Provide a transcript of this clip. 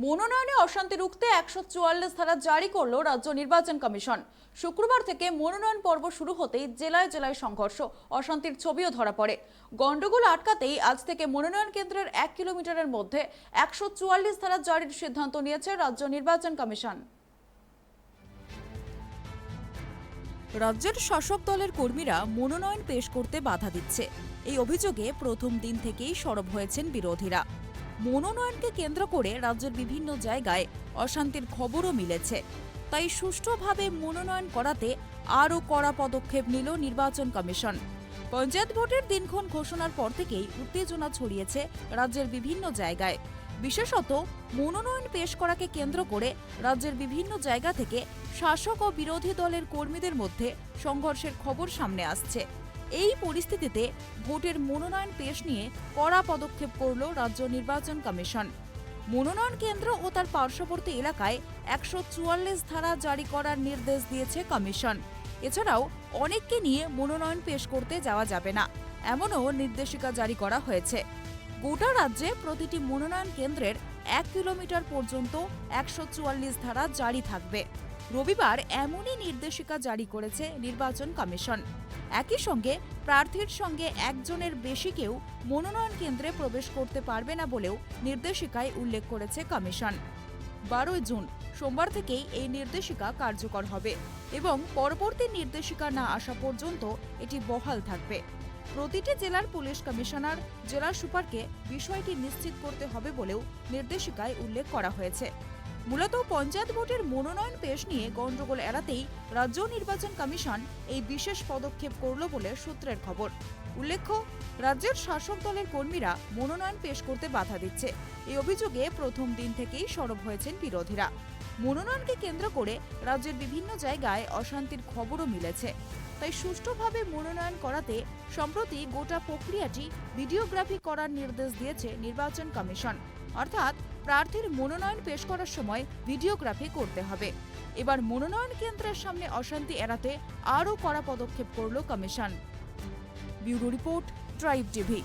মনোনয়নে অশান্তি রুখতে 144 ধারা জারি করল রাজ্য নির্বাচন কমিশন। শুক্রবার থেকে মনোনয়ন পর্ব শুরু হতেই জেলায় জেলায় সংঘর্ষ, অশান্তির ছবিও ধরা পড়ে। গন্ডগোল আটকাতেই আজ থেকে মনোনয়ন কেন্দ্রের 1 কিলোমিটারের মধ্যে 144 ধারা জারির সিদ্ধান্ত নিয়েছে রাজ্য নির্বাচন কমিশন। রাজ্যের শাসক দলের কর্মীরা মনোনয়ন পেশ করতে বাধা দিচ্ছে, এই অভিযোগে প্রথম দিন থেকেই সরব হয়েছেন বিরোধীরা। মনোনয়নকে কেন্দ্র করে রাজ্যের বিভিন্ন জায়গায় অশান্তির খবরও মিলেছে, তাই সুষ্ঠুভাবে মনোনয়ন করাতে আরও কড়া পদক্ষেপ নিল নির্বাচন কমিশন। পঞ্চায়েত ভোটের দিনক্ষণ ঘোষণার পর থেকেই উত্তেজনা ছড়িয়েছে রাজ্যের বিভিন্ন জায়গায়। বিশেষত মনোনয়ন পেশ করাকে কেন্দ্র করে রাজ্যের বিভিন্ন জায়গা থেকে শাসক ও বিরোধী দলের কর্মীদের মধ্যে সংঘর্ষের খবর সামনে আসছে। এই পরিস্থিতিতে ভোটের মনোনয়ন পেশ নিয়ে কড়া পদক্ষেপ করল রাজ্য নির্বাচন কমিশন। মনোনয়ন কেন্দ্র ও তার পার্শ্ববর্তী এলাকায় 144 ধারা জারি করার নির্দেশ দিয়েছে কমিশন। এছাড়াও অনেককে নিয়ে মনোনয়ন পেশ করতে যাওয়া যাবে না, এমনও নির্দেশিকা জারি করা হয়েছে। গোটা রাজ্যে প্রতিটি মনোনয়ন কেন্দ্রের 1 কিলোমিটার পর্যন্ত 144 ধারা জারি থাকবে। রবিবার এমনই নির্দেশিকা জারি করেছে নির্বাচন কমিশন। একই সঙ্গে প্রার্থীর সঙ্গে একজনের বেশি কেউ মনোনয়ন কেন্দ্রে প্রবেশ করতে পারবে না বলেও নির্দেশিকায় উল্লেখ করেছে কমিশন। 12 জুন সোমবার থেকেই এই নির্দেশিকা কার্যকর হবে এবং পরবর্তী নির্দেশিকা না আসা পর্যন্ত এটি বহাল থাকবে। প্রতিটি জেলার পুলিশ কমিশনার, জেলা সুপারকে বিষয়টি নিশ্চিত করতে হবে বলেও নির্দেশিকায় উল্লেখ করা হয়েছে। মূলত পঞ্চায়েত ভোটের মনোনয়ন পেশ নিয়ে গন্ডগোল এড়াতেই রাজ্য নির্বাচন কমিশন এই বিশেষ পদক্ষেপ করল বলে সূত্রের খবর। উল্লেখ্য, রাজ্যের শাসক দলের কর্মীরা মনোনয়ন পেশ করতে বাধা দিচ্ছে, এই অভিযোগে প্রথম দিন থেকেই সরব হয়েছেন বিরোধীরা। মনোনয়নকে কেন্দ্র করে রাজ্যের বিভিন্ন জায়গায় অশান্তির খবরও মিলেছে, তাই সুষ্ঠুভাবে মনোনয়ন করাতে সম্প্রতি গোটা প্রক্রিয়াটি ভিডিওগ্রাফি করার নির্দেশ দিয়েছে নির্বাচন কমিশন। অর্থাৎ প্রার্থীর মনোনয়ন পেশ করার সময় ভিডিওগ্রাফি করতে হবে। এবার মনোনয়ন কেন্দ্রের সামনে অশান্তি এড়াতে আরও কড়া পদক্ষেপ করল commission. Bureau report, tribe TV.